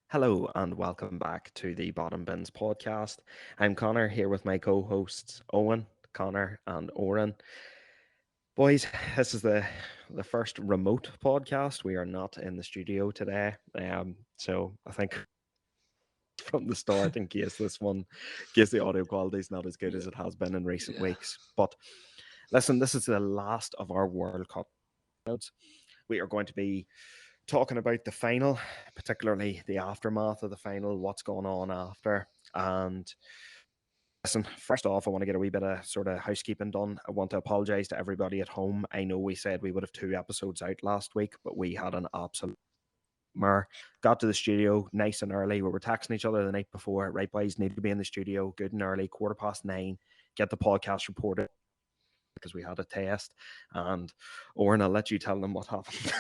Hello and welcome back to the Bottom Bins podcast. I'm Connor here with my co-hosts Owen, Connor, and Oren. Boys, this is the first remote podcast. We are not in the studio today. So I think from the start, in case the audio quality is not as good Yeah, as it has been in recent yeah, weeks. But listen, this is the last of our World Cup episodes. We are going to be talking about the final, particularly the aftermath of the final, what's going on after. And listen, first off, I want to get a wee bit of sort of housekeeping done. I want to apologize to everybody at home. I know we said we would have two episodes out last week, but we had an absolute nightmare. Got to the studio nice and early. We were texting each other the night before. Right, boys, need to be in the studio good and early, 9:15. Get the podcast reported because we had a test. And Oren, I'll let you tell them what happened.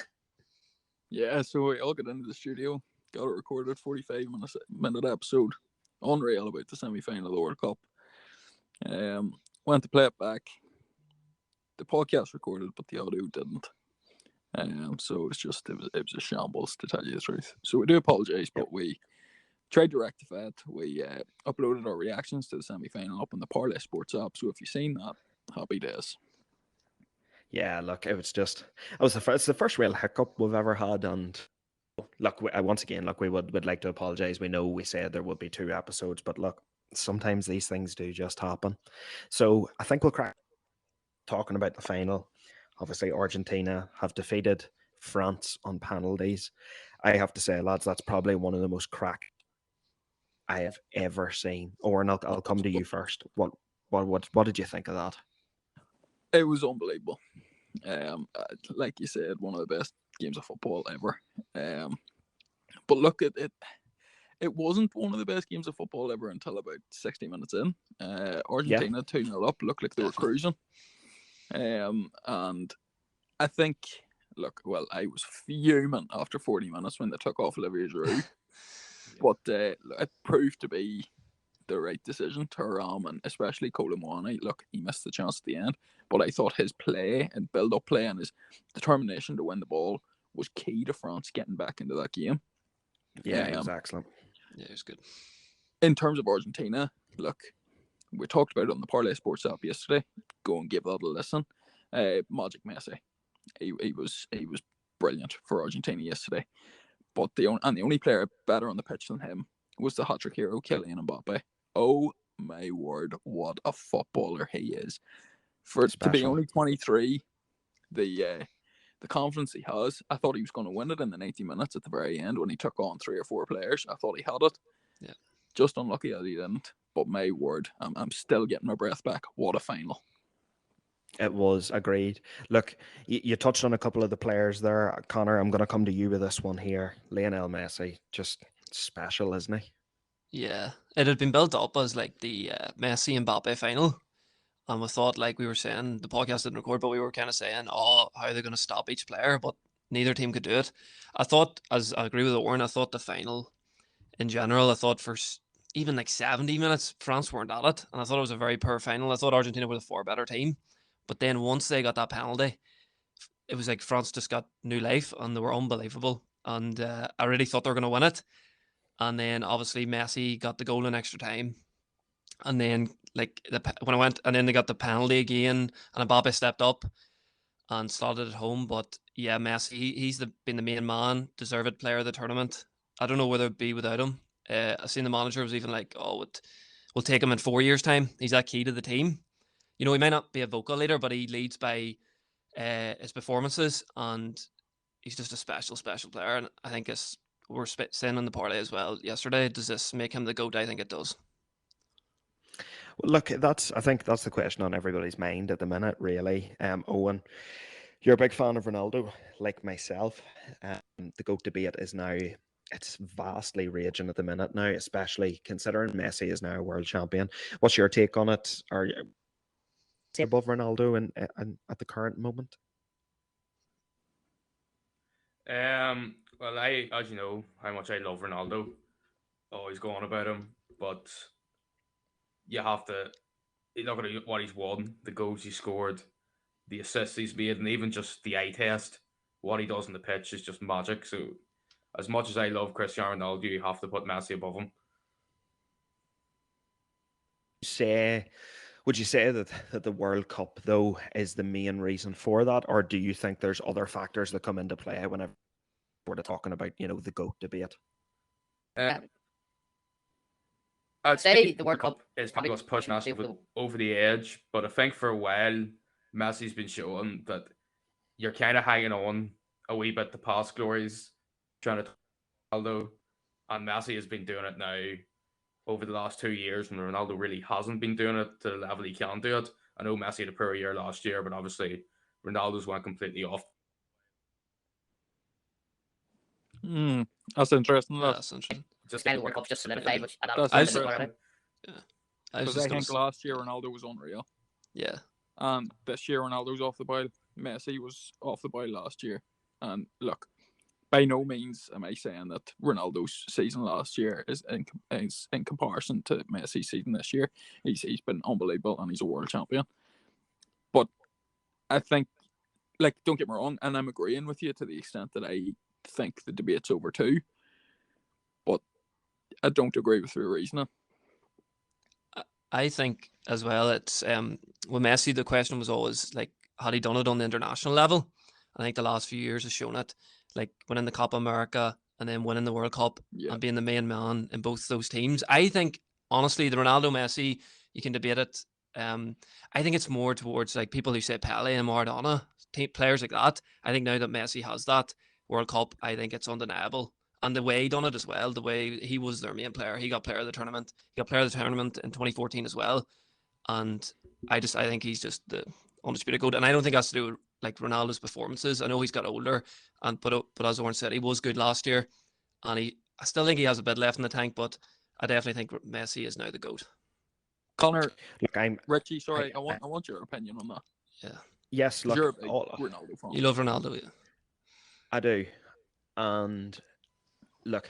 yeah. So we all got into the studio, got it recorded, 45-minute episode, unreal about the semi final of the World Cup. Went to play it back. The podcast recorded, but the audio didn't. So it was a shambles to tell you the truth. So we do apologise, Yep. but we tried to rectify it. We uploaded our reactions to the semi final up on the Parlay Sports app. So if you've seen that, happy days. Yeah, look, it was it's the first real hiccup we've ever had, and look, once again, look, would like to apologize. We know we said there would be two episodes, but look, sometimes these things do just happen. So I think we'll crack talking about the final. Obviously, Argentina have defeated France on penalties. I have to say, lads, that's probably one of the most crack I have ever seen. Or I'll come to you first. What did you think of that? It was unbelievable. Like you said, one of the best games of football ever. But look, it wasn't one of the best games of football ever until about 60 minutes in. Yeah, Argentina 2-0 up, looked like they were Definitely. cruising. And I think, look, well, I was fuming after 40 minutes when they took off Olivier Giroud. But it proved to be the right decision. Thuram and especially Colomwani, look, he missed the chance at the end. But I thought his play and build up play and his determination to win the ball was key to France getting back into that game. yeah, he was Um, excellent. Yeah, it was good. in terms of Argentina, look, we talked about it on the Parlay Sports app yesterday. Go and give that a listen. Magic Messi, he was brilliant for Argentina yesterday. But the only player better on the pitch than him was the hat trick hero Kylian Mbappe. Oh my word, what a footballer he is! For to be Special. only 23, the confidence he has, I thought he was going to win it in the 90 minutes at the very end when he took on three or four players. I thought he had it. Yeah. Just unlucky that he didn't. But my word, I'm still getting my breath back. What a final. It was agreed. Look, you touched on a couple of the players there, Connor. I'm going to come to you with this one here. Lionel Messi, just special, isn't he? Yeah, it had been built up as like the Messi and Mbappe final, and we thought, like we were saying, the podcast didn't record, but we were kind of saying, oh, how are they going to stop each player? But neither team could do it. I thought, as I agree with Owen, I thought the final in general, I thought for even like 70 minutes, France weren't at it, and I thought it was a very poor final. I thought Argentina was a far better team, but then once they got that penalty, it was like France just got new life, and they were unbelievable. And I really thought they were going to win it. And then obviously Messi got the goal in extra time. And then when I went, and then they got the penalty again, and Mbappe stepped up and slotted it home. But yeah, Messi, he's been the main man, deserved player of the tournament. I don't know whether it'd be without him. I seen the manager was even like, "Oh, we'll take him in 4 years' time. He's that key to the team. You know, he may not be a vocal leader, but he leads by his performances, and he's just a special player. And I think it's we're saying on the parlay as well yesterday. Does this make him the goat? I think it does. Well, look, I think that's the question on everybody's mind at the minute, really. Owen, you're a big fan of Ronaldo, like myself. The GOAT debate is now, it's vastly raging at the minute now, especially considering Messi is now a world champion. What's your take on it? Are you above Ronaldo at the current moment? Well, as you know, how much I love Ronaldo. Always going about him, but you have to look at what he's won, the goals he scored, the assists he's made, and even just the eye test. What he does on the pitch is just magic. So as much as I love Cristiano Ronaldo, you have to put Messi above him. Would you say that the World Cup though is the main reason for that, or do you think there's other factors that come into play whenever we're talking about the GOAT debate? I'd say the World Cup is probably what's pushed Messi over the edge, but I think for a while Messi's been showing that you're kind of hanging on a wee bit to past glories, trying to Ronaldo, and Messi has been doing it now over the last 2 years, and Ronaldo really hasn't been doing it to the level he can do it. I know Messi had a poor year last year, but obviously Ronaldo's went completely off. That's interesting. Yeah, that's interesting. Just the World Cup just solidified, which That's I was- interesting. I was Because I just gonna think s- last year Ronaldo was unreal. yeah. And this year Ronaldo's off the boil. Messi was off the boil last year. And look, by no means am I saying that Ronaldo's season last year is in comparison to Messi's season this year. He's been unbelievable and he's a world champion. But I think, like, don't get me wrong, and I'm agreeing with you to the extent that I think the debate's over too. But I don't agree with your reasoning. I think as well it's with Messi the question was always like had he done it on the international level? I think the last few years has shown it. Like winning the Copa America and then winning the World Cup and being the main man in both those teams. I think honestly the Ronaldo Messi, you can debate it. I think it's more towards like people who say Pele and Maradona, players like that. I think now that Messi has that World Cup, I think it's undeniable. And the way he done it as well, the way he was their main player, he got player of the tournament. He got player of the tournament in 2014 as well. And I think he's just the undisputed GOAT. And I don't think it has to do with like Ronaldo's performances. I know he's got older, but as Owen said, he was good last year, and I still think he has a bit left in the tank. But I definitely think Messi is now the GOAT. Connor, Look, Richie, sorry, I want your opinion on that. Yeah. yes, look, You're a big Ronaldo fan. You love Ronaldo, yeah. I do, and look,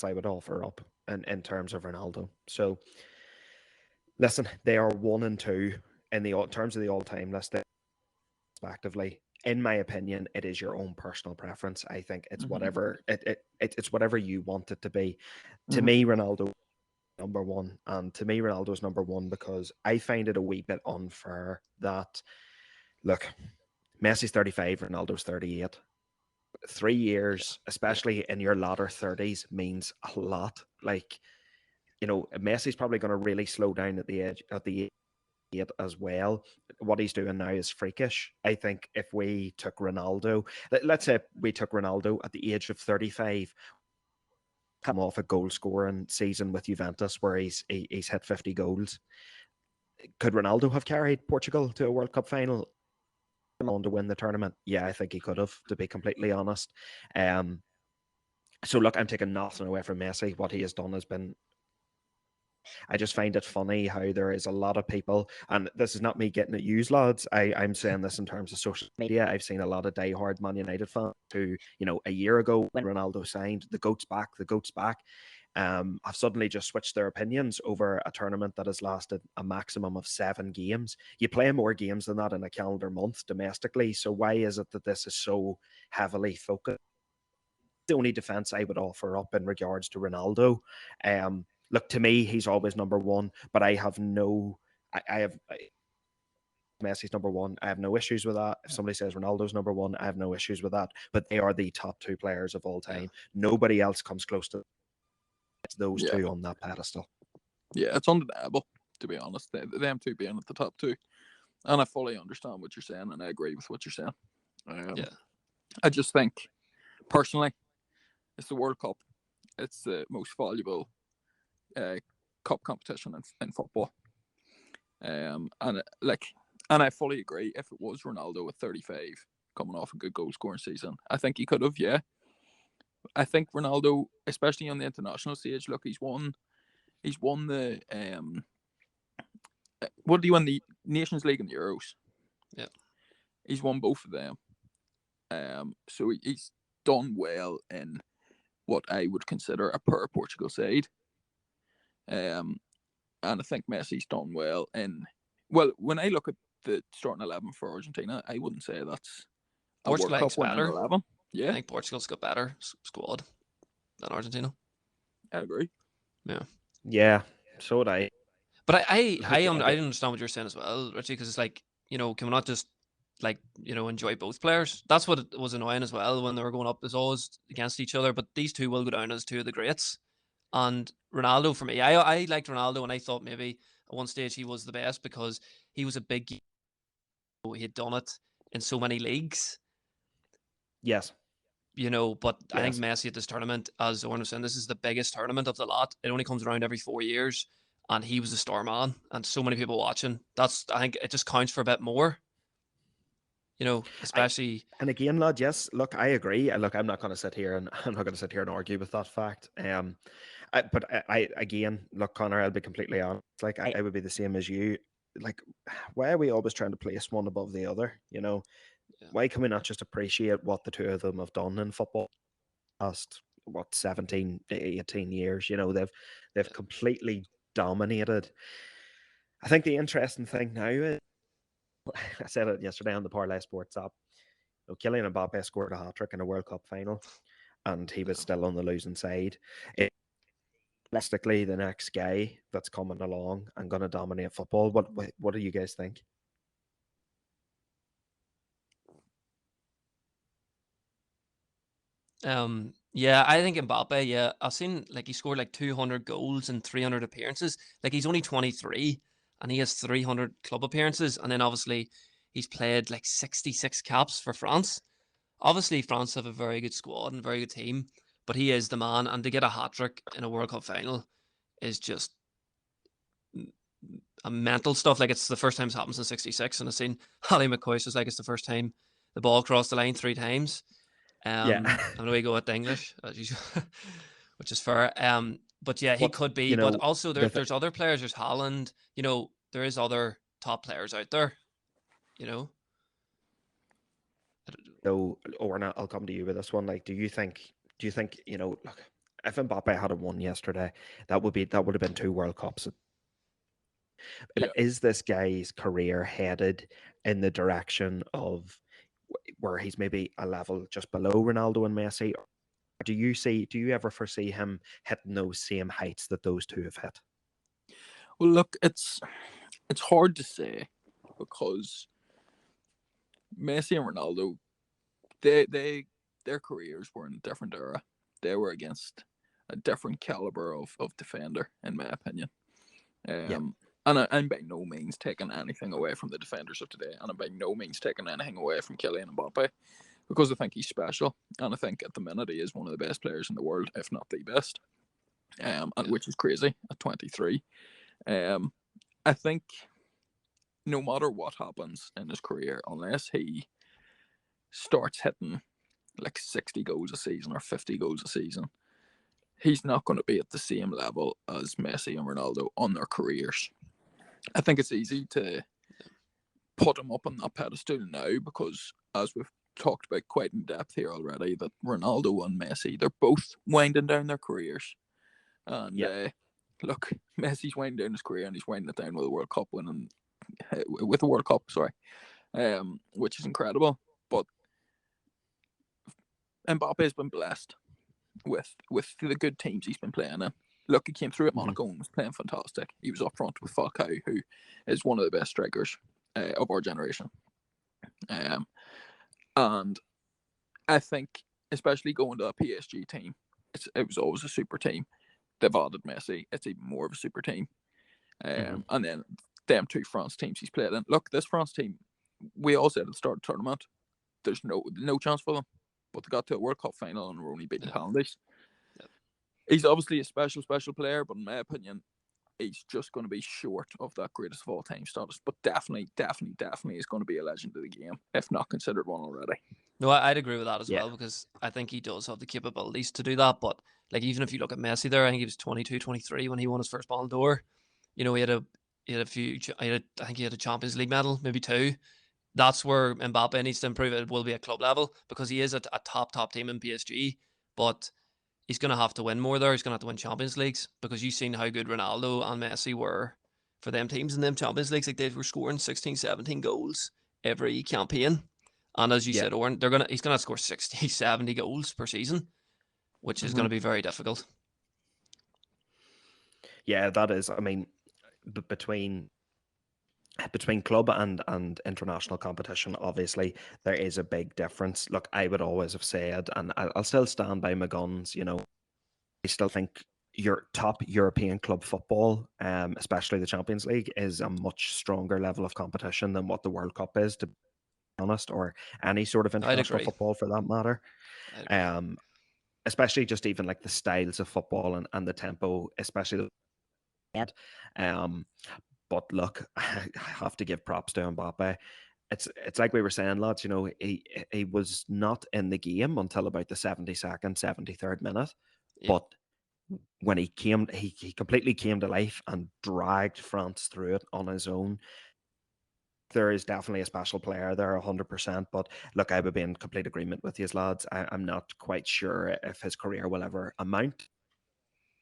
I would offer up in terms of Ronaldo. So, listen, they are 1 and 2 in the terms of the all-time list, respectively. In my opinion, it is your own personal preference. I think it's whatever it's whatever you want it to be. To me, Ronaldo number 1, and to me, Ronaldo's number 1 because I find it a wee bit unfair that look, Messi's 35, Ronaldo's 38. 3 years, especially in your latter 30s, means a lot. Like, Messi's probably going to really slow down at the age as well. What he's doing now is freakish. I think if we took Ronaldo, let's say we took Ronaldo at the age of 35, come off a goal scoring season with Juventus where he's hit 50 goals. Could Ronaldo have carried Portugal to a World Cup final on to win the tournament? Yeah, I think he could have, to be completely honest. So look, I'm taking nothing away from Messi. What he has done has been, I just find it funny how there is a lot of people, and this is not me getting at you lads, I'm saying this in terms of social media. I've seen a lot of diehard Man United fans who, a year ago when Ronaldo signed, the GOAT's back, have suddenly just switched their opinions over a tournament that has lasted a maximum of 7 games. You play more games than that in a calendar month domestically, so why is it that this is so heavily focused? The only defense I would offer up in regards to Ronaldo, look, to me, he's always number 1, but I have Messi's number 1. I have no issues with that. If somebody says Ronaldo's number 1, I have no issues with that. But they are the top 2 players of all time. Nobody else comes close to those 2 on that pedestal. Yeah, it's undeniable, to be honest. Them 2 being at the top 2. And I fully understand what you're saying, and I agree with what you're saying. I just think, personally, it's the World Cup. It's the most valuable cup competition in football. And I fully agree. If it was Ronaldo at 35 coming off a good goal scoring season, I think he could have. Yeah, I think Ronaldo, especially on the international stage, look, he's won the what did he win, the Nations League and the Euros? Yeah, he's won both of them. So he's done well in what I would consider a poor Portugal side. And I think Messi's done well in, well, when I look at the starting 11 for Argentina, I wouldn't say that's a World Cup winning 11. I Yeah, think Portugal's got better squad than Argentina. I agree. Yeah, so would I. But Look, I understand what you're saying as well, Richie, because it's like, can we not just like, enjoy both players? That's what it was annoying as well when they were going up. It's always against each other, but these two will go down as two of the greats. And Ronaldo, for me, I liked Ronaldo, and I thought maybe at one stage he was the best because he was a big. He had done it in so many leagues, yes, But I think yes. Messi at this tournament, as Owen was saying, this is the biggest tournament of the lot. It only comes around every 4 years, and he was the star man, and so many people watching. I think it just counts for a bit more, I especially. and again, lad, yes. Look, I agree. Look, I'm not going to sit here and I'm not going to sit here and argue with that fact. But I again, look, Connor, I'll be completely honest. Like, I would be the same as you. Like, why are we always trying to place one above the other? Yeah. Why can we not just appreciate what the two of them have done in football past 17, 18 years? They've completely dominated. I think the interesting thing now is, I said it yesterday on the Parlay Sports app. Kylian Mbappe scored a hat trick in a World Cup final, and he was Yeah. still on the losing side. Realistically, the next guy that's coming along and going to dominate football. What do you guys think? Yeah, I think Mbappe. Yeah, I've seen like he scored like 200 goals and 300 appearances. Like he's only 23, and he has 300 club appearances, and then obviously he's played like 66 caps for France. Obviously, France have a very good squad and very good team, but he is the man, and to get a hat trick in a World Cup final is just a mental stuff. Like it's the first time it's happened since '66, and I've seen Harry McCoy says like it's the first time the ball crossed the line 3 times. Yeah. I'm gonna go with English, as usual, which is fair. But yeah, he What could be. you But know also the there's other players. There's Haaland. There is other top players out there. You know. So, Orna, I'll come to you with this one. Like, do you think look, if Mbappe had won yesterday, that would have been 2 World Cups. Yeah. But is this guy's career headed in the direction of where he's maybe a level just below Ronaldo and Messi? Or do you ever foresee him hitting those same heights that those two have hit? Well, look, it's hard to say because Messi and Ronaldo, their careers were in a different era. They were against a different caliber of defender, in my opinion. Yeah. And I'm by no means taking anything away from the defenders of today, and I'm by no means taking anything away from Kylian Mbappe, because I think he's special, and I think at the minute he is one of the best players in the world, if not the best. And which is crazy at 23. I think no matter what happens in his career, unless he starts hitting like 60 goals a season or 50 goals a season, he's not going to be at the same level as Messi and Ronaldo on their careers. I think it's easy to put him up on that pedestal now because, as we've talked about quite in depth here already, that Ronaldo and Messi, they're both winding down their careers. And Yeah. look, Messi's winding down his career and he's winding it down with a World Cup winning, with a World Cup, sorry, which is incredible. But Mbappe has been blessed with the good teams he's been playing in. Look, he came through at Mhm. Monaco and was playing fantastic. He was up front with Falcao, who is one of the best strikers of our generation. And I think, especially going to a PSG team, it was always a super team. They've added Messi. It's even more of a super team. Mhm. And then them two France teams he's played in. Look, this France team, we all said at the start of the tournament, there's no chance for them. But they got to a World Cup final and were only beating penalties. Yep. He's obviously a special player, but in my opinion, he's just going to be short of that greatest of all time status. But definitely is going to be a legend of the game, if not considered one already. No, I'd agree with that as Yeah. well, because I think he does have the capabilities to do that. But like, even if you look at Messi there, I think he was 22, 23 when he won his first Ballon d'Or. He had a few. I think he had a Champions League medal, maybe 2. That's where Mbappe needs to improve. It will be at club level because he is a top team in PSG, but he's going to have to win more there. He's going to have to win Champions Leagues because you've seen how good Ronaldo and Messi were for them teams in them Champions Leagues. Like, they were scoring 16, 17 goals every campaign. And as you Yeah. said, Owen, he's gonna score 60, 70 goals per season, which is going to be very difficult. Yeah, that is. I mean, between club and international competition, obviously there is a big difference. Look, I would always have said, and I'll still stand by my guns. I still think your top European club football, especially the Champions League, is a much stronger level of competition than what the World Cup is, to be honest, or any sort of I'd international agree. football for that matter. I'd agree. Especially just even like the styles of football and the tempo, especially the but look, I have to give props to Mbappe. It's like we were saying, lads. He was not in the game until about the 72nd, 73rd minute, Yeah. but when he came, he completely came to life and dragged France through it on his own. There is definitely a special player there, 100%. But look, I would be in complete agreement with you, lads. I'm not quite sure if his career will ever amount,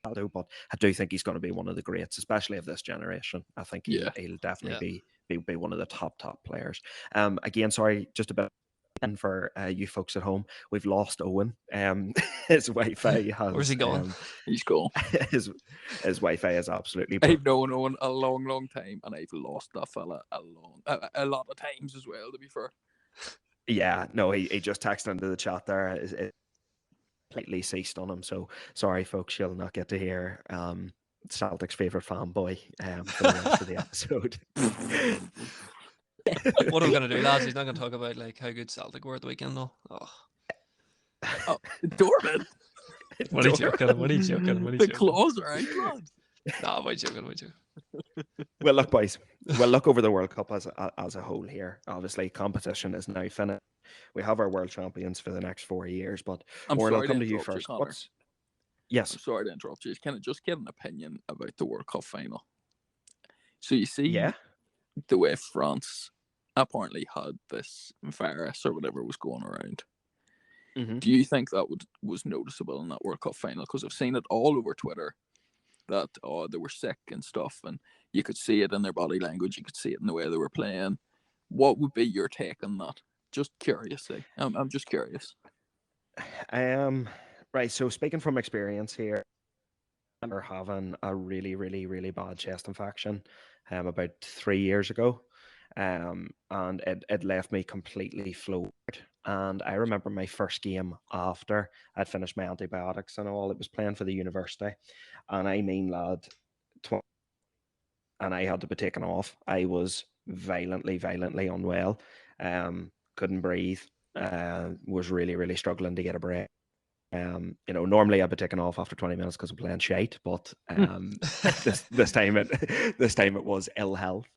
but I do think he's going to be one of the greats, especially of this generation. I think Yeah. he'll definitely Yeah. be one of the top players. Again, sorry, just a bit for you folks at home, we've lost Owen. His Wi-Fi Where's has he going? He's gone. his Wi-Fi is absolutely I've known Owen a long time, and I've lost that fella a lot of times as well, to be fair. yeah. No, he just texted into the chat there. It completely ceased on him. So sorry, folks, you'll not get to hear Celtic's favorite fanboy for the rest of the episode. What are we going to do, lads? He's not going to talk about like how good Celtic were at the weekend, though. Oh, Dorman, What are you joking? What are you joking? What are you the joking? claws are out, lad. Nah, am I joking? Am I joking? Well, look, boys. We'll look over the World Cup as a whole here. Obviously, competition is now finished. We have our world champions for the next 4 years. But I'm Oren, I'll sorry to come to you interrupt you, first. Connor. Yes? I'm sorry to interrupt you. Can I just get an opinion about the World Cup final? So you see, Yeah. the way France apparently had this virus or whatever was going around. Mm-hmm. Do you think that was noticeable in that World Cup final? Because I've seen it all over Twitter that they were sick and stuff, and you could see it in their body language, you could see it in the way they were playing. What would be your take on that? Just curiously, I'm just curious. Right. So speaking from experience here, I remember having a really, really, really bad chest infection about 3 years ago. And it left me completely floored. And I remember my first game after I'd finished my antibiotics and all, it was playing for the university. And I mean, lad, and I had to be taken off. I was violently, violently unwell. Couldn't breathe. Was really, really struggling to get a break. Normally I'd be taken off after 20 minutes because I'm playing shite, but this time it was ill health.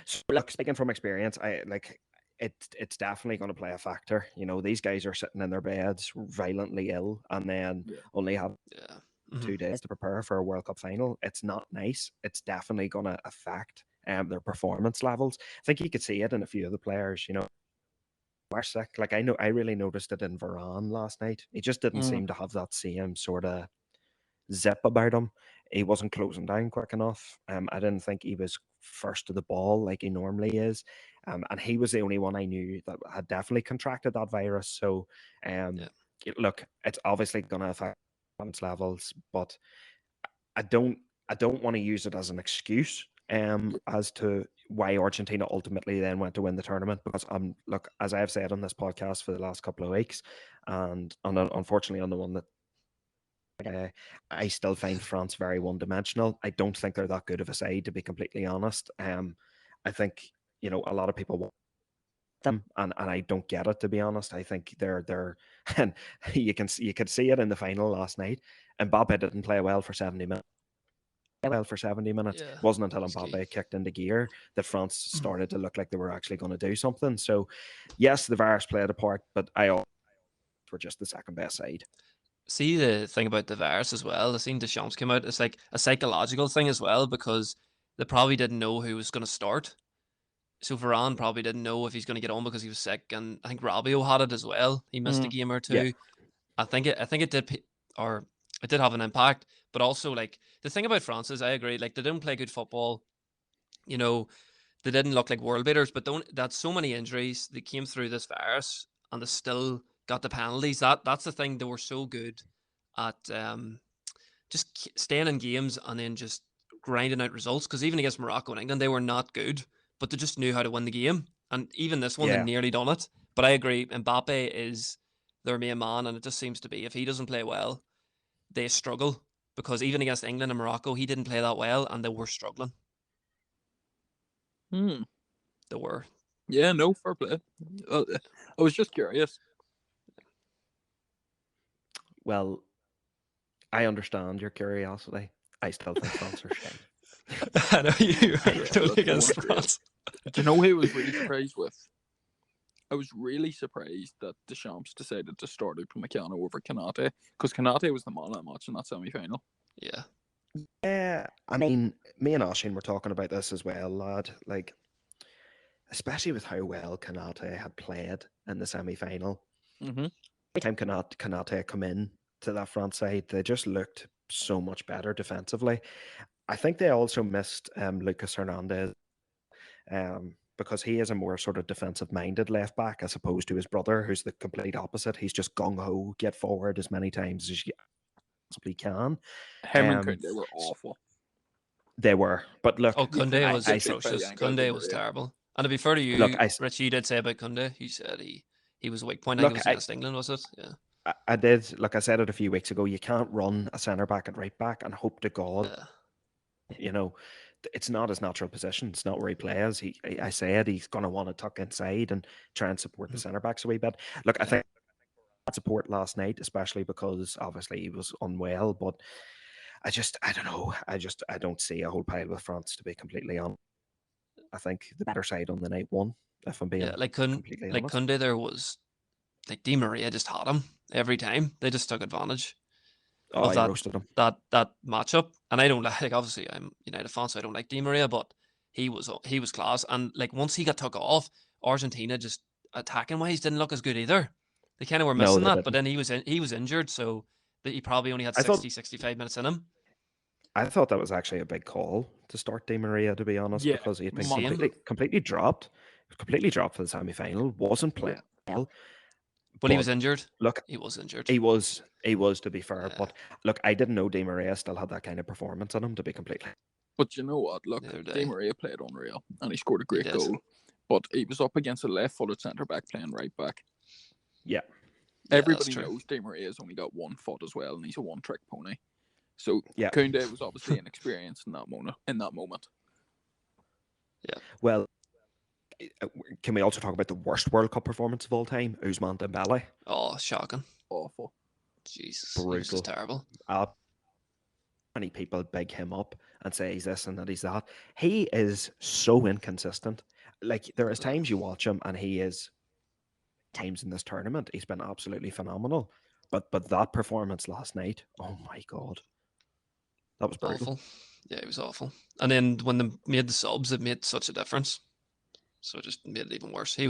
So look, speaking from experience, I like it's definitely going to play a factor. These guys are sitting in their beds violently ill and then only have Yeah. 2 days to prepare for a World Cup final. It's not nice. It's definitely going to affect their performance levels. I think you could see it in a few of the players, were sick. Like I really noticed it in Varane last night. He just didn't seem to have that same sort of zip about him. He wasn't closing down quick enough. I didn't think he was first to the ball like he normally is. And he was the only one I knew that had definitely contracted that virus. So, look, it's obviously going to affect performance levels, but I don't want to use it as an excuse as to why Argentina ultimately then went to win the tournament, because look, as I have said on this podcast for the last couple of weeks, and unfortunately on the one that I still find France very one-dimensional. I don't think they're that good of a side, to be completely honest. I think a lot of people want them, and I don't get it, to be honest. I think they're and you could see it in the final last night. Mbappe didn't play well for 70 minutes. Yeah, It wasn't until that's key. Mbappe kicked into gear that France started to look like they were actually going to do something. So, yes, the virus played a part, but were just the second best side. See, the thing about the virus as well, the scene Deschamps came out, it's like a psychological thing as well, because they probably didn't know who was going to start. So Varane probably didn't know if he's going to get on because he was sick, and I think Rabiot had it as well. He missed a game or Yeah. two. I think it did, or it did have an impact. But also, like, the thing about France is, I agree, like, they didn't play good football. they didn't look like world beaters, but don't that's so many injuries. They came through this virus and they still got the penalties. That's the thing. They were so good at just staying in games and then just grinding out results. Because even against Morocco and England, they were not good, but they just knew how to win the game. And even this one, they Yeah. nearly done it. But I agree, Mbappe is their main man, and it just seems to be if he doesn't play well, they struggle. Because even against England and Morocco, he didn't play that well, and they were struggling. Hmm. They were. Yeah, no, fair play. I was just curious. Well, I understand your curiosity. I still think France are shite. I know you are Yeah, totally look, they against weren't great. France. Do you know who I was really surprised with? I was really surprised that Deschamps decided to start out Upamecano over Kanate, because Kanate was the man of the match in that semi-final. Yeah. Yeah, I mean, me and Oshin were talking about this as well, lad. Like, especially with how well Kanate had played in the semi-final. Mm-hmm. Every time Kanate come in to that front side, they just looked so much better defensively. I think they also missed Lucas Hernandez because he is a more sort of defensive-minded left back as opposed to his brother, who's the complete opposite. He's just gung-ho, get forward as many times as you possibly can. Him and Koundé were awful. They were, but look, Oh, Koundé I was said big by atrocious. Angel Di Koundé was Maria. terrible. And to be fair to you, Look, Richie, you did say about Koundé. You said he was a weak point. I think look, it was against England, was it? Yeah. I did. Like I said it a few weeks ago, you can't run a centre back and right back and hope to God, you know, it's not his natural position. It's not where he plays. I said he's going to want to tuck inside and try and support the centre backs a wee bit. Look, I think support last night, especially because obviously he was unwell. But I don't know. I don't see a whole pile with France, to be completely honest. I think the better side on the night won, if I'm being Yeah, like completely honest. Koundé, there was like Di Maria just had him every time. They just took advantage Oh, of I roasted him. that matchup. And I don't like obviously I'm United fan, so I don't like Di Maria, but he was class. And like once he got took off, Argentina just attacking wise didn't look as good either. They kind of were No, missing they that, but didn't. then he was injured, so that he probably only had I thought 65 minutes in him. I thought that was actually a big call to start Di Maria, to be honest, Yeah, because he had been Same. completely dropped for the semi final. Wasn't playing well. Well, he was But injured. look, He was injured. he was to be fair. Yeah. But look, I didn't know Di Maria still had that kind of performance in him, to be completely. But you know what? Look, The other Di day. Maria played unreal, and he scored a great did. goal. But he was up against a left-footed centre back playing right back. Yeah. Yeah, Everybody that's true. knows Di Maria's only got one foot as well, and he's a one-trick pony. So Yeah. Koundé was obviously inexperienced in that moment. Well, can we also talk about the worst World Cup performance of all time, Ousmane Dembele? Oh, shocking. Awful. Jesus. He was Brutal. just terrible. Many people big him up and say he's this and that he's that. He is so inconsistent. Like there is times you watch him and he is times in this tournament he's been absolutely phenomenal. But that performance last night, oh my god, that was brutal. Awful. Yeah, it was awful. And then when they made the subs, it made such a difference. So it just made it even worse. He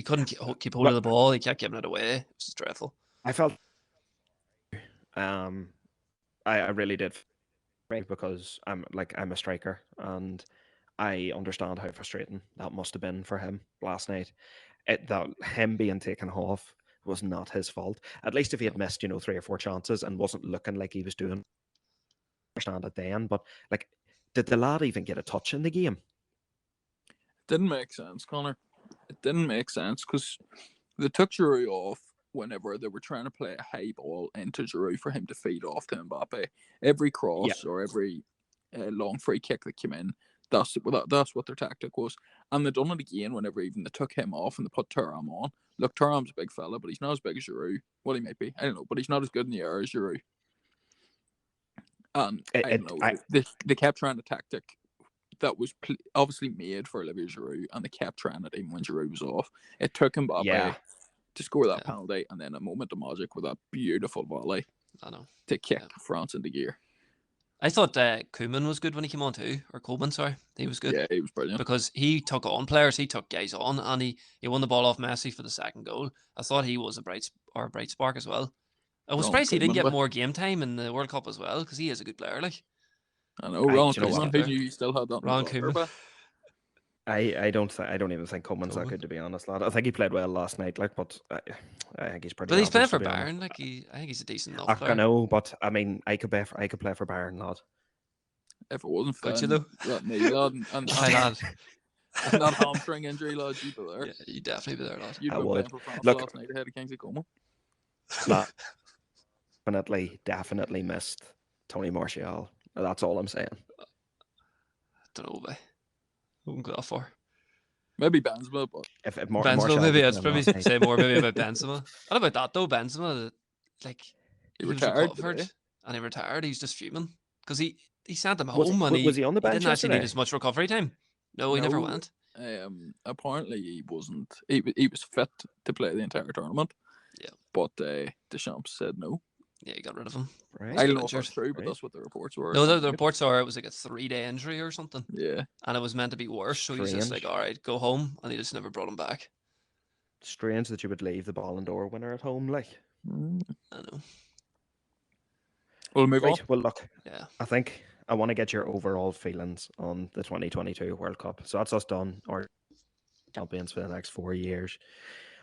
couldn't keep hold of the ball. He kept giving it away. It was just dreadful. I felt, I really did, because I'm a striker and I understand how frustrating that must have been for him last night. That him being taken off was not his fault. At least if he had missed, 3 or 4 chances and wasn't looking like he was doing, I understand it then. But like, did the lad even get a touch in the game? It didn't make sense, Connor. It didn't make sense because they took Giroud off whenever they were trying to play a high ball into Giroud for him to feed off to Mbappe. Every cross or every long free kick that came in, that's what their tactic was. And they done it again whenever even they took him off and they put Thuram on. Look, Thuram's a big fella, but he's not as big as Giroud. Well, he might be. I don't know, but he's not as good in the air as Giroud. And I don't know. They kept trying the tactic that was obviously made for Olivier Giroud, and they kept trying it even when Giroud was off. It took Mbappe to score that penalty, and then a moment of magic with that beautiful volley to kick France into gear. I thought Koeman was good when he came on too, or Coleman, sorry. He was good. Yeah, he was brilliant. Because he took on players, he took guys on, and he won the ball off Messi for the second goal. I thought he was a bright spark as well. I was surprised he didn't get more game time in the World Cup as well, because he is a good player. Like, I know, Ron you know Koeman, what? who knew he still had that. Ron Koeman. I don't even think Coman's that Coman. good, to be honest, lad. I think he played well last night, like, but I think he's pretty But he's playing average, for to be honest. Bayern. Like I think he's a decent enough I player. know, but I mean, I could play for Bayern, lad. If it wasn't for Could you though? that knee, lad, and Aye, lad. that hamstring injury, lad, you'd be there. Yeah, you definitely be there, lad. You'd I have been playing would. for France Look, last night ahead of Kingsley Coman. lad, definitely missed Tony Martial. That's all I'm saying. Don't know, boy. Wouldn't go that far. Maybe Benzema, but If Benzema, Martial maybe was I'd playing probably last night, say more maybe about Benzema. What about that though? Benzema, like he he was retired recovered today. and he retired. He's just fuming because he sent him was home and was he on the he bench didn't actually need yesterday? as much recovery time. No, he never No, went. apparently he wasn't. He was fit to play the entire tournament. Yeah. But Deschamps said no. Yeah, he got rid of him. Right. I Got don't know if that's injured. true, but Right. that's what the reports were. No, the reports are it was like a 3-day injury or something, Yeah. and it was meant to be worse. So he's just like, Strange. all right, go home, and he just never brought him back. Strange that you would leave the Ballon d'Or winner at home, like. I know. We'll move on. Right. Well, look, Yeah. I think I want to get your overall feelings on the 2022 World Cup. So that's us done. Our champions for the next 4 years.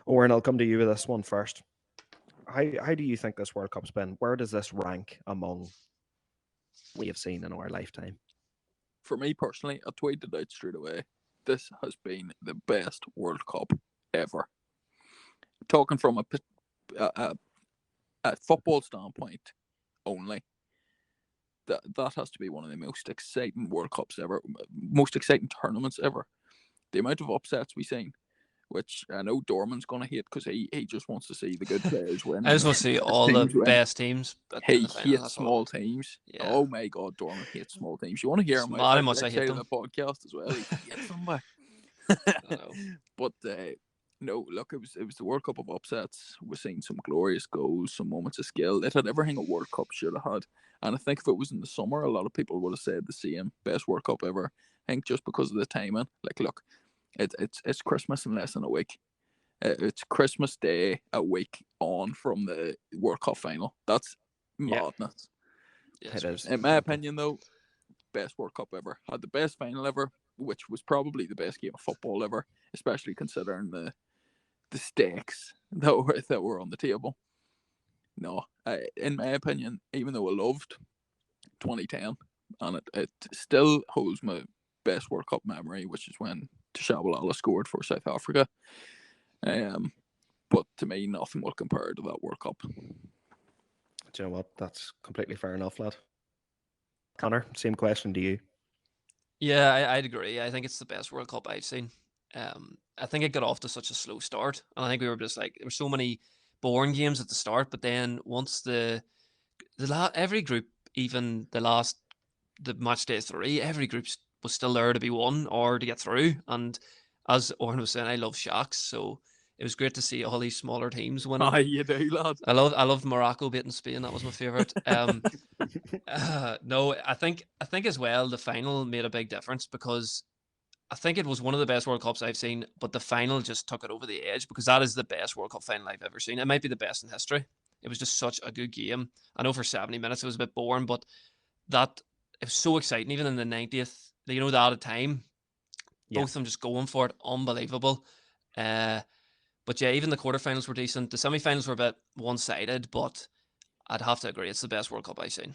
Owen, I'll come to you with this one first. How do you think this World Cup's been? Where does this rank among we have seen in our lifetime? For me personally, I tweeted out straight away. This has been the best World Cup ever. Talking from a football standpoint only, that has to be one of the most exciting World Cups ever, most exciting tournaments ever. The amount of upsets we've seen, which I know Dorman's going to hate because he just wants to see the good players win. I just want to see all the teams win. best teams in He the final. hates That's all. small teams. Yeah. Oh my God, Dorman hates small teams. You want to hear It's him mad how much I outside hate of them. the podcast as well. He hates them, boy. I know. But no, look, it was the World Cup of upsets. We're seeing some glorious goals, some moments of skill. It had everything a World Cup should have had. And I think if it was in the summer, a lot of people would have said the same, best World Cup ever. I think just because of the timing. Like, look, it's Christmas in less than a week. It's Christmas Day a week on from the World Cup final. That's madness. Yeah, It is. In my opinion, though, best World Cup ever. Had the best final ever, which was probably the best game of football ever, especially considering the stakes that were on the table. No, in my opinion, even though I loved 2010, and it still holds my best World Cup memory, which is when Tshabalala scored for South Africa. But to me, nothing will compare to that World Cup. Do you know what? That's completely fair enough, lad. Connor, same question to you. Yeah, I'd agree. I think it's the best World Cup I've seen. I think it got off to such a slow start, and I think we were just like there were so many boring games at the start, but then once every group, even the match day 3, every group was still there to be won or to get through. And as Oren was saying, I love Shacks, so it was great to see all these smaller teams winning. Aye, you do, lad. I loved Morocco beating Spain. That was my favorite. No, I think as well the final made a big difference because I think it was one of the best World Cups I've seen, but the final just took it over the edge because that is the best World Cup final I've ever seen. It might be the best in history. It was just such a good game. I know for 70 minutes it was a bit boring, but it was so exciting. Even in the 90th, the added time, both of them just going for it, unbelievable. But yeah, even the quarterfinals were decent. The semi-finals were a bit one-sided, but I'd have to agree it's the best World Cup I've seen.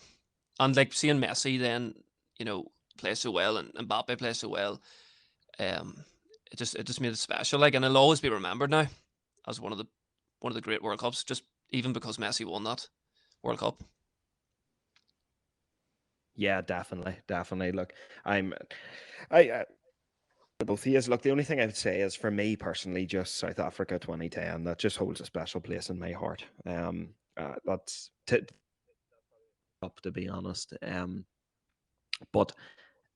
And like seeing Messi then, play so well and Mbappe play so well, it just made it special. Like, and it'll always be remembered now as one of the great World Cups, just even because Messi won that World Cup. Yeah, definitely. Look, I both of you. Look, the only thing I would say is for me personally, just South Africa 2010, that just holds a special place in my heart. That's up to be honest. But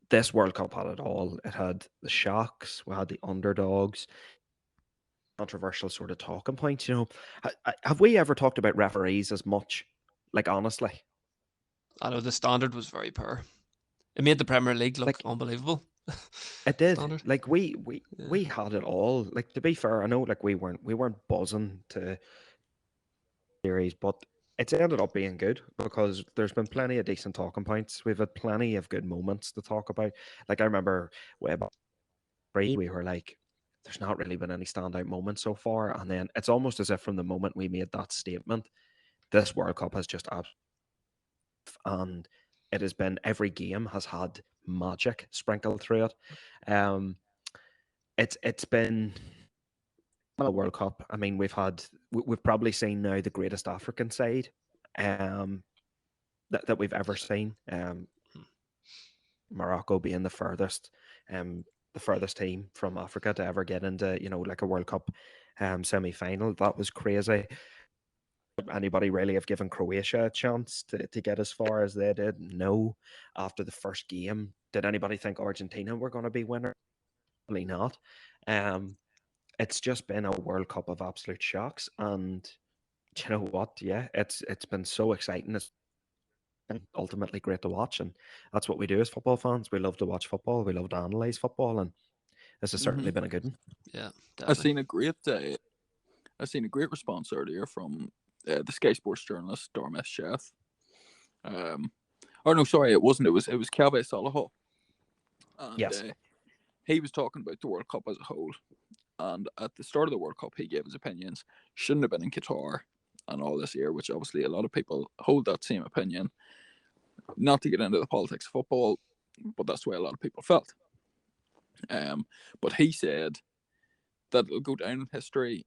this World Cup had it all. It had the shocks, we had the underdogs, controversial sort of talking points. Have we ever talked about referees as much? Like honestly, I know the standard was very poor. It made the Premier League look unbelievable. it did. Standard. Like we had it all. Like to be fair, I know like we weren't buzzing to series, but it's ended up being good because there's been plenty of decent talking points. We've had plenty of good moments to talk about. Like I remember way back we were like, there's not really been any standout moments so far. And then it's almost as if from the moment we made that statement, this World Cup has just and it has been every game has had magic sprinkled through it. Um, it's been a World Cup. I mean, we've probably seen now the greatest African side that we've ever seen. Morocco being the furthest team from Africa to ever get into like a World Cup semi final. That was crazy. Anybody really have given Croatia a chance to get as far as they did? No. After the first game, did anybody think Argentina were going to be winner? Probably not. It's just been a World Cup of absolute shocks, and do you know what? Yeah, it's been so exciting. It's been ultimately great to watch, and that's what we do as football fans. We love to watch football. We love to analyze football, and this has certainly been a good one. Yeah, I've definitely. seen a great response earlier from the Sky Sports journalist Dormes Chef. Oh no, sorry, it wasn't. It was Calvé Salaho, and Yes. he was talking about the World Cup as a whole. And at the start of the World Cup, he gave his opinions. Shouldn't have been in Qatar and all this year, which obviously a lot of people hold that same opinion. Not to get into the politics of football, but that's the way a lot of people felt. But he said that it'll go down in history,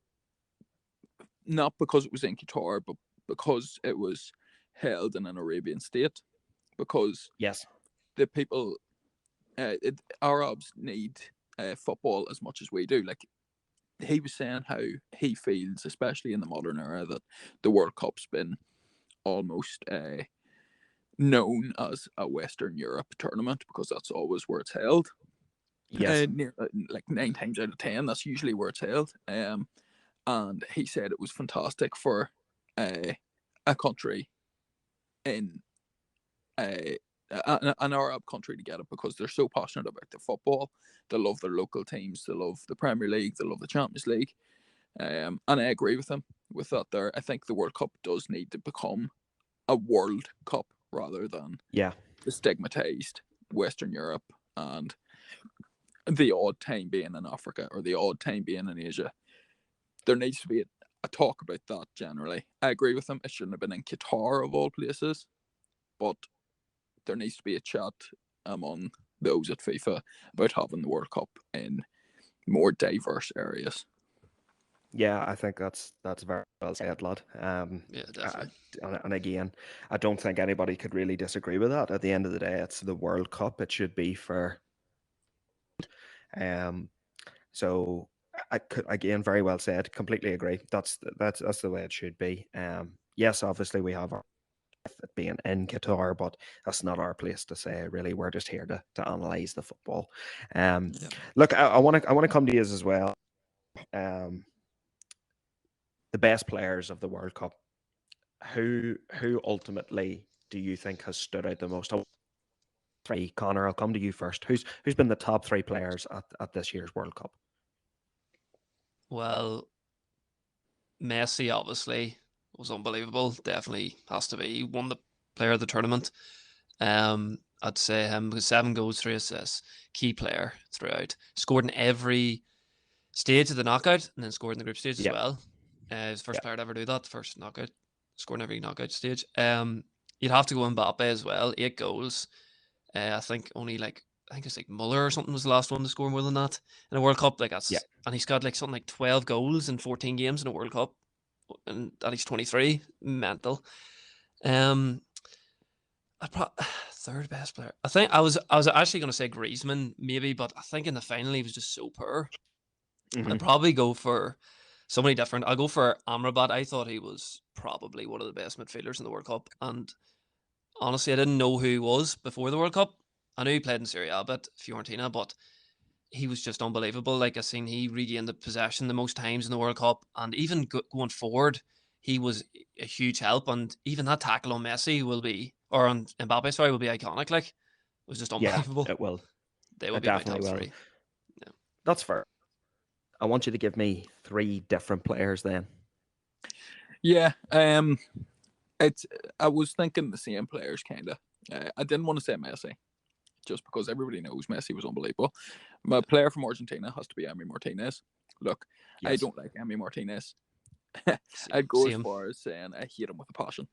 not because it was in Qatar, but because it was held in an Arabian state. Because Yes. the people, Arabs need football as much as we do. Like, he was saying how he feels, especially in the modern era, that the World Cup's been almost known as a Western Europe tournament because that's always where it's held. Yes. Like 9 times out of 10, that's usually where it's held. And he said it was fantastic for a country in an Arab country to get it because they're so passionate about the football. They love their local teams. They love the Premier League. They love the Champions League. And I agree with him with that there. I think the World Cup does need to become a World Cup rather than Yeah. the stigmatized Western Europe and the odd time being in Africa or the odd time being in Asia. There needs to be a talk about that generally. I agree with him. It shouldn't have been in Qatar of all places, but there needs to be a chat among those at FIFA about having the World Cup in more diverse areas. Yeah, I think that's very well said, lad. Yeah, definitely. And again, I don't think anybody could really disagree with that. At the end of the day, it's the World Cup. It should be for. Um, so I could again very well said. Completely agree. That's the way it should be. Yes, obviously we have our it being in Qatar, but that's not our place to say. Really, we're just here to analyze the football. Yeah. Look, I want to come to you as well. The best players of the World Cup. Who ultimately do you think has stood out the most? Three, Connor. I'll come to you first. Who's been the top three players at this year's World Cup? Well, Messi obviously was unbelievable. Definitely has to be won the player of the tournament. I'd say him because 7 goals, 3 assists, key player throughout. Scored in every stage of the knockout and then scored in the group stage as Yeah. well. He's the first Yeah. player to ever do that. First knockout, scoring every knockout stage. You'd have to go Mbappe as well. 8 goals. I think it's like Muller or something was the last one to score more than that in a World Cup. Like Yeah. and he's got like something like 12 goals in 14 games in a World Cup, and that he's 23. Mental. Um, third best player. I think I was actually going to say Griezmann maybe, but I think in the final he was just so poor. Mhm. I'd probably go for somebody different. I'll go for Amrabat. I thought he was probably one of the best midfielders in the World Cup, and honestly, I didn't know who he was before the World Cup. I knew he played in Serie A a bit, Fiorentina, but he was just unbelievable. Like I seen, he regained the possession the most times in the World Cup, and even going forward, he was a huge help. And even that tackle on Messi or on Mbappe, sorry, will be iconic. Like, it was just Yeah, unbelievable. it will. They would It be my definitely top will. three. Yeah. That's fair. I want you to give me three different players then. Yeah. I was thinking the same players, kind of. I didn't want to say Messi. just because everybody knows Messi was unbelievable. My player from Argentina has to be Emi Martinez. Look, I Yes. don't like Emi Martinez. S- I'd go as Same. far as saying I hate him with a passion.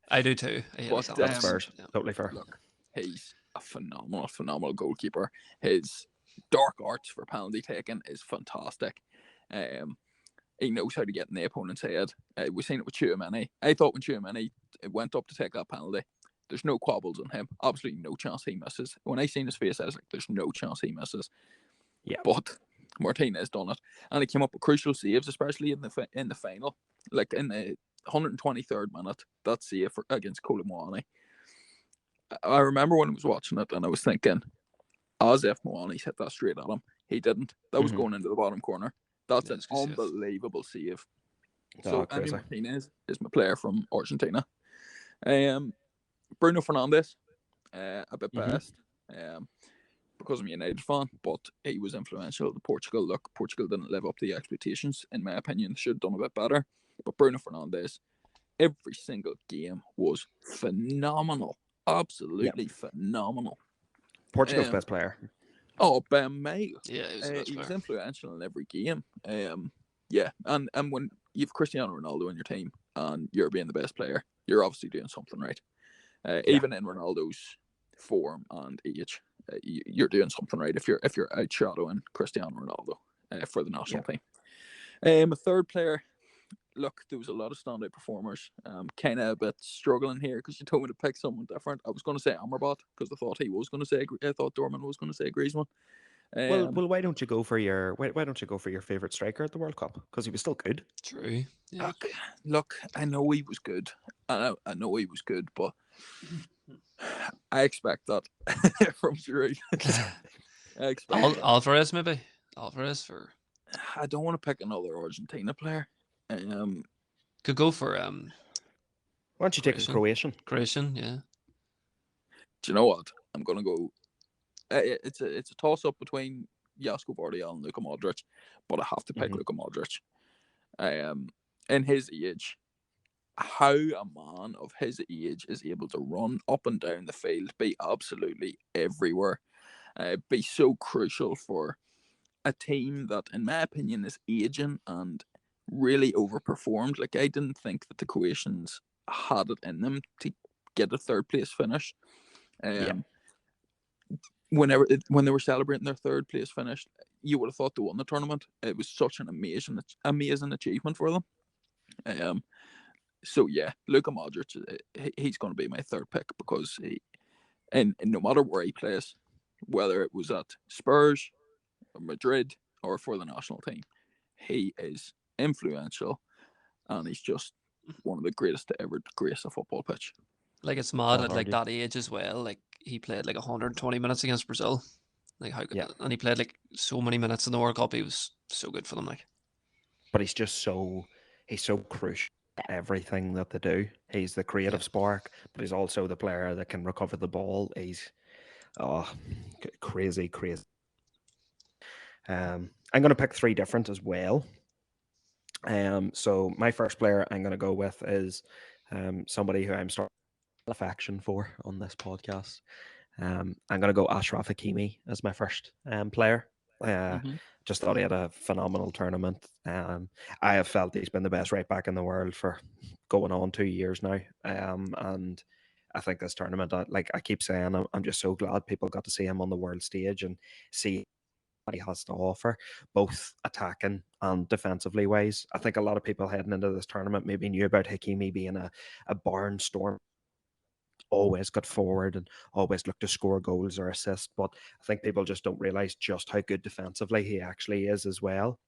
I do too. I hate his But, That's habits. fair. Yeah. Totally fair. Look, he's a phenomenal goalkeeper. His dark arts for penalty taking is fantastic. He knows how to get in the opponent's head. We've seen it with Tchouaméni. I thought when Tchouaméni went up to take that penalty, there's no quabbles on him. Absolutely no chance he misses. When I seen his face, I was like, there's no chance he misses. Yeah. But Martinez done it, and he came up with crucial saves, especially in the final, like in the 123rd minute. That save against Colomwani. I remember when I was watching it, and I was thinking, as if Moani's hit that straight at him. He didn't. That was Mhm. going into the bottom corner. That's Yeah, an it's a good save. unbelievable save. Oh, So Emi crazy. Martinez is my player from Argentina. Bruno Fernandes, a bit Mhm. biased, because I'm a United fan, but he was influential to Portugal. Look, Portugal didn't live up to the expectations, in my opinion. They should have done a bit better. But Bruno Fernandes, every single game was phenomenal. Absolutely phenomenal. Portugal's Um, best player. Oh, by a mile. Yeah, he was the best He was player. influential in every game. Yeah, and when you've Cristiano Ronaldo in your team and you're being the best player, you're obviously doing something right. Even in Ronaldo's form and age, you're doing something right if you're outshadowing Cristiano Ronaldo for the national team. A third player. Look, there was a lot of standout performers. Kind of a bit struggling here because you told me to pick someone different. I was going to say Amrabat because I thought he was going to say. I thought Dorman was going to say Griezmann. Well, why don't you go for your why don't you go for your favorite striker at the World Cup? Because he was still good. True. Yeah. Look, I know he was good. I know he was good, but I expect that from Giroud. I expect that. Alvarez maybe. Alvarez for I don't want to pick another Argentina player. could go for Why don't you take a Croatian? Croatian, yeah. Do you know what? I'm gonna go. It's a toss up between Jasko Vardiel and Luka Modric, but I have to pick Luka Modric. In his age, how a man of his age is able to run up and down the field, be absolutely everywhere, be so crucial for a team that, in my opinion, is aging and really overperformed. Like, I didn't think that the Croatians had it in them to get a third place finish. When they were celebrating their third place finish, you would have thought they won the tournament. It was such an amazing achievement for them. So yeah, Luka Modric, he's going to be my third pick because and no matter where he plays, whether it was at Spurs, or Madrid, or for the national team, he is influential, and he's just one of the greatest to ever grace a football pitch. Like it's mad Can't at like argue. that age as well. Like he played like 120 minutes against Brazil. Like how and he played like so many minutes in the World Cup. He was so good for them. Like, But he's so crucial to everything that they do. He's the creative spark, but he's also the player that can recover the ball. He's crazy. I'm going to pick three different as well. So my first player I'm going to go with is somebody who I'm starting affection for on this podcast. I'm going to go Ashraf Hakimi as my first player. Just thought he had a phenomenal tournament. I have felt he's been the best right back in the world for going on 2 years now. And I think this tournament, like I keep saying, I'm just so glad people got to see him on the world stage and see what he has to offer, both attacking and defensively wise. I think a lot of people heading into this tournament maybe knew about Hakimi being a barnstorm, always got forward and always looked to score goals or assists. But I think people just don't realize just how good defensively he actually is as well.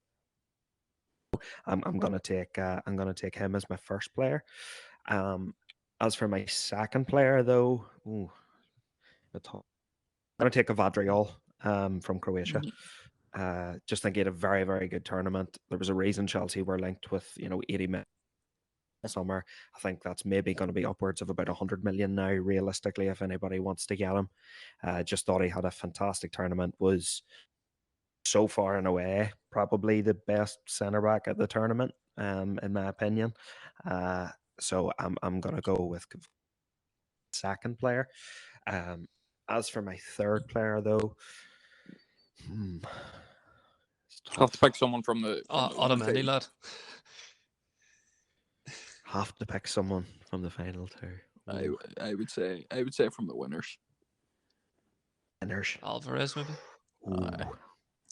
I'm gonna take him as my first player. As for my second player, though, I'm gonna take a Vadriol from Croatia. Just think he had a very, very good tournament. There was a reason Chelsea were linked with 80 million summer. I think that's maybe going to be upwards of about 100 million now, realistically, if anybody wants to get him. Just thought he had a fantastic tournament, was so far and away probably the best centre back at the tournament, in my opinion. So I'm going to go with second player. As for my third player, though, it's Have to tough. pick someone from the winning Otamendi, team. lad. Have to pick someone from the final too. Ooh, I would say from the winners. winners. Alvarez, maybe. Ooh,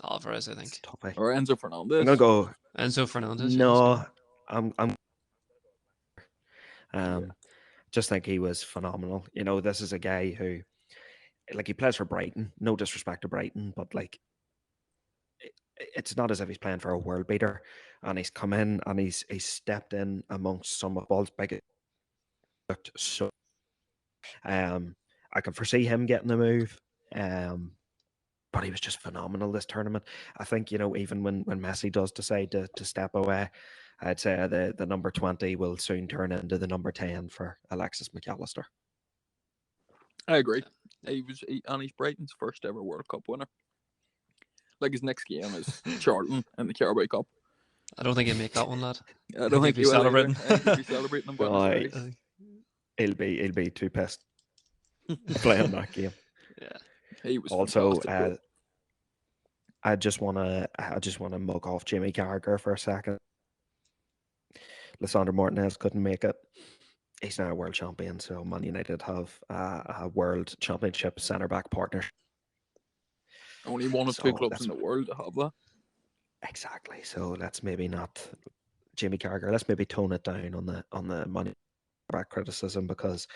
Alvarez, I it's think. tough. Eh? Or Enzo I'm Fernandez. gonna go. Enzo Fernandez. Yeah, that's No, good. I'm Yeah. just think he was phenomenal. You know, this is a guy who, like, he plays for Brighton. No disrespect to Brighton, but like, it's not as if he's playing for a world beater. And he's come in and he's stepped in amongst some of Ball's biggest. So, I can foresee him getting the move. But he was just phenomenal this tournament. I think, you know, even when Messi does decide to step away, I'd say the number 20 will soon turn into the number 10 for Alexis McAllister. I agree. And he's Brighton's first ever World Cup winner. Like, his next game is Charlton in the Carabao Cup. I don't think he'll make that one, lad. I don't think he'll he be will either. celebrating. I think he'll be celebrating in Buenos Aye. Aires. He'll be too pissed playing that game. Yeah. He was Also, fantastic. Though. I just wanna mug off Jimmy Carragher for a second. Lisandro Martinez couldn't make it. He's now a world champion, so Man United have a world championship centre back partner. Only one of So two clubs that's in the world to have that. exactly. So let's maybe not Jimmy Carragher. Let's maybe tone it down on the Man United back criticism, because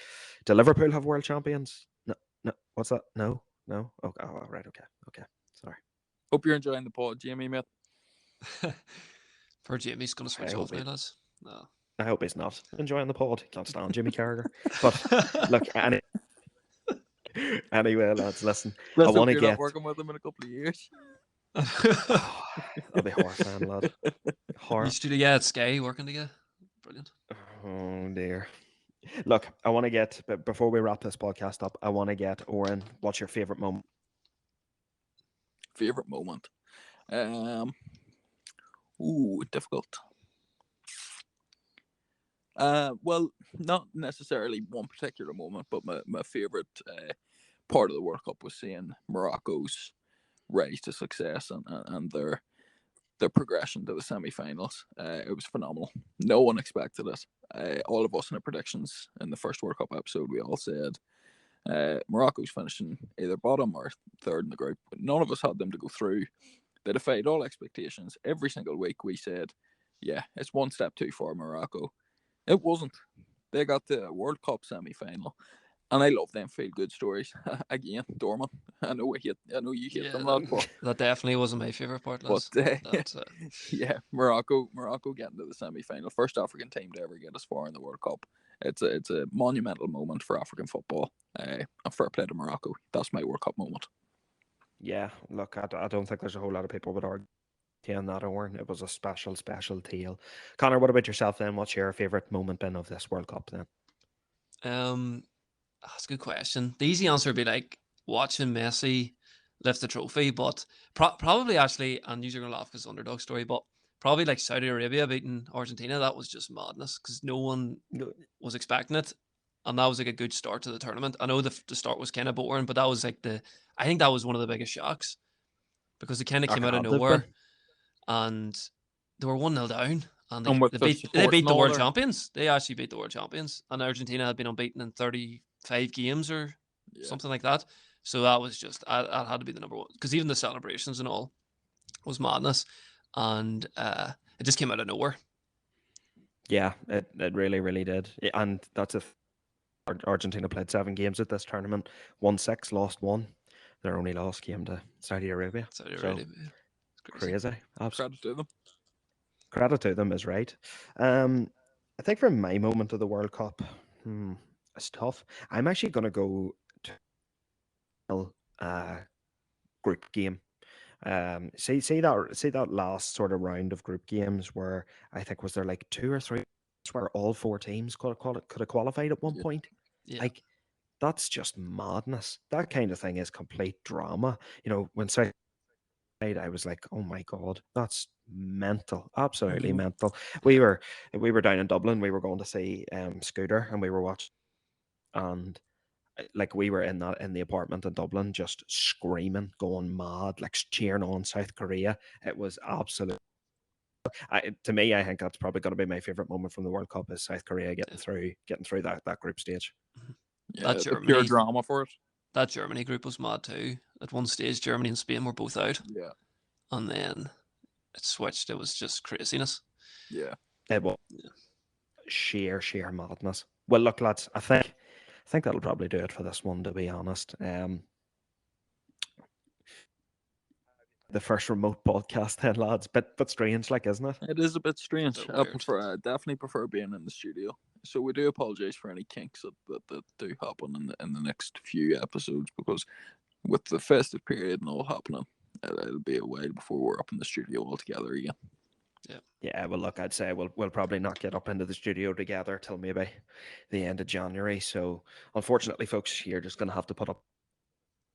do Liverpool have world champions? No. What's that? No. Okay. Oh, right. Okay. Sorry. Hope you're enjoying the pod, Jamie, mate. Poor Jamie's going to switch I off hope now, he- lads. No. I hope he's not enjoying the pod. He can't stand Jimmy Carragher. But look, anyway, lads, listen. Let's I hope want to you're not get. working with him in a couple of years. I'll be horrifying, lad. Used to together at Sky working together. Brilliant. Oh dear. Look, I want to get, but before we wrap this podcast up, I want to get Oren. What's your favorite moment? Favorite moment? Difficult. Well, not necessarily one particular moment, but my favorite part of the World Cup was seeing Morocco's rise to success and their progression to the semi-finals. It was phenomenal. No one expected it. All of us in the predictions in the first World Cup episode, we all said Morocco's finishing either bottom or third in the group. But none of us had them to go through. They defied all expectations. Every single week we said, yeah, it's one step too far, Morocco. It wasn't. They got the World Cup semi-final. And I love them feel-good stories. Again, Dorman. I know you hate them, lad, but that definitely wasn't my favourite part, lads. yeah, Morocco getting to the semi-final. First African team to ever get as far in the World Cup. It's a monumental moment for African football. And fair play to Morocco. That's my World Cup moment. Yeah, look, I don't think there's a whole lot of people would argue on that, Oren. It was a special tale. Connor, what about yourself then? What's your favourite moment been of this World Cup then? That's a good question. The easy answer would be like watching Messi lift the trophy, but probably actually, and you're gonna laugh because it's an underdog story, but probably like Saudi Arabia beating Argentina. That was just madness because no one was expecting it, and that was like a good start to the tournament. I know the start was kind of boring, but that was like I think that was one of the biggest shocks because it kind of came out of nowhere, and they were 1-0 down. And they beat the world champions. They actually beat the world champions. And Argentina had been unbeaten in 35 games or something like that. So that was just, I had to be the number one. Because even the celebrations and all was madness. And it just came out of nowhere. Yeah, it really, really did. And that's Argentina played 7 games at this tournament, won 6, lost 1. Their only loss came to Saudi Arabia. Crazy. Absolutely. Credit to them is right. I think for my moment of the World Cup, it's tough. I'm actually going to go to group game. See that last sort of round of group games where I think was there like 2 or 3 where all 4 teams could have qualified at one point. Yeah. Like, that's just madness. That kind of thing is complete drama. You know, when I was like, oh my god, that's mental, absolutely mental. We were down in Dublin. We were going to see Scooter, and we were watching, and like we were in the apartment in Dublin, just screaming, going mad, like cheering on South Korea. It was absolute. To me, I think that's probably going to be my favorite moment from the World Cup is South Korea getting through that group stage. Yeah, That the pure Germany drama for it. that Germany group was mad too. At one stage, Germany and Spain were both out, Yeah, and then it switched. It was just craziness. yeah. It was sheer madness. Well, look, lads, I think that'll probably do it for this one. To be honest, the first remote podcast, then, lads, bit strange, like, isn't it? It is a bit strange. Bit I weird. definitely prefer being in the studio. So we do apologize for any kinks that do happen in the next few episodes, because with the festive period and all happening, it'll be a while before we're up in the studio all together again. Yeah, well, look, I'd say we'll probably not get up into the studio together till maybe the end of January. So, unfortunately, folks, you're just going to have to put up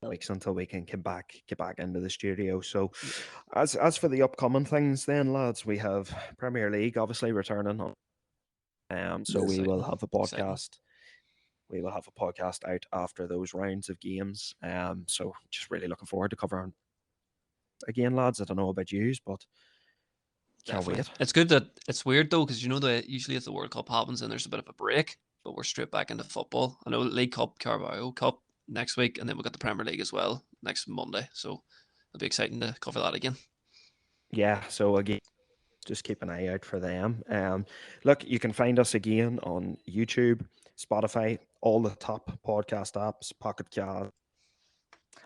weeks until we can get back into the studio. So, Yeah. as for the upcoming things, then, lads, we have Premier League obviously returning on. So we will Exciting. have a Exciting. podcast. We will have a podcast out after those rounds of games. So just really looking forward to covering again, lads. I don't know about yous, but can't Definitely. wait. It's good that it's weird though, because you know that usually if the World Cup happens and there's a bit of a break, but we're straight back into football. I know League Cup, Carabao Cup next week, and then we've got the Premier League as well next Monday. So it'll be exciting to cover that again. Yeah. So again, just keep an eye out for them. Look, you can find us again on YouTube, Spotify, all the top podcast apps, Pocket Cast,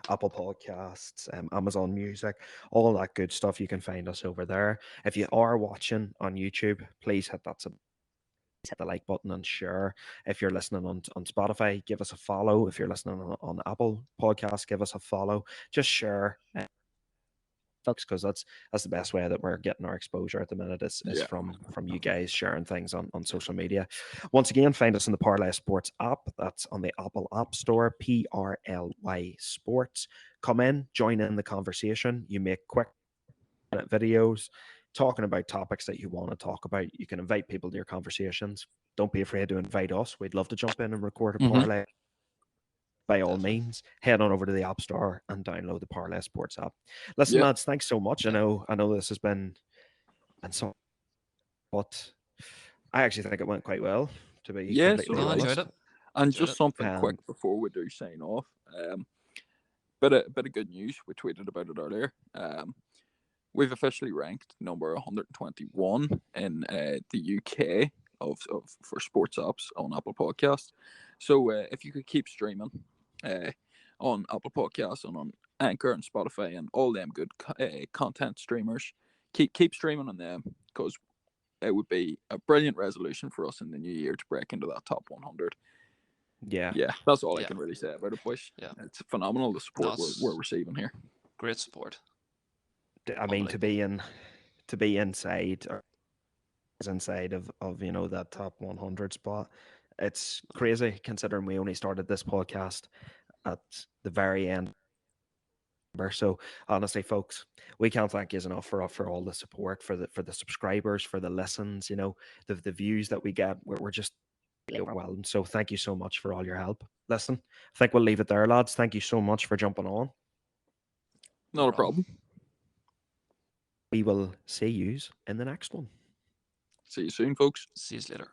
Apple Podcasts, Amazon Music, all that good stuff. You can find us over there. If you are watching on YouTube, please hit the like button and share. If you're listening on Spotify, give us a follow. If you're listening on Apple Podcasts, give us a follow. Just share. Folks, because that's the best way that we're getting our exposure at the minute is Yeah. from you guys sharing things on social media. Once again, find us in the Parlay Sports app. That's on the Apple App Store, PRLY Sports. Come in, join in the conversation. You make quick videos talking about topics that you want to talk about. You can invite people to your conversations. Don't be afraid to invite us. We'd love to jump in and record a Mhm. parlay. By all Definitely. means, head on over to the App Store and download the Parlay Sports app. Listen, Yeah. lads, thanks so much. I Yeah. know this has been and so, but I actually think it went quite well. To be Yeah, completely so No, I enjoyed honest, it. And Enjoyed just it. something quick um, before we do sign off. Bit of good news. We tweeted about it earlier. We've officially ranked number 121 in the UK of for sports apps on Apple Podcasts. So if you could keep streaming uh, on Apple Podcasts and on Anchor and Spotify and all them good content streamers, keep streaming on them, because it would be a brilliant resolution for us in the new year to break into that top 100. yeah, Yeah, that's all I Yeah. can really say about it, boys. Yeah. It's phenomenal the No, support we're it's receiving here. great support. I mean Unbelievable. to be inside or inside of that top 100 spot. It's crazy considering we only started this podcast at the very end. So honestly, folks, we can't thank you enough for all the support, for the subscribers, for the listens. The views that we get. We're just overwhelmed. So thank you so much for all your help. Listen, I think we'll leave it there, lads. Thank you so much for jumping on. No Not a problem. problem. We will see yous in the next one. See you soon, folks. See you later.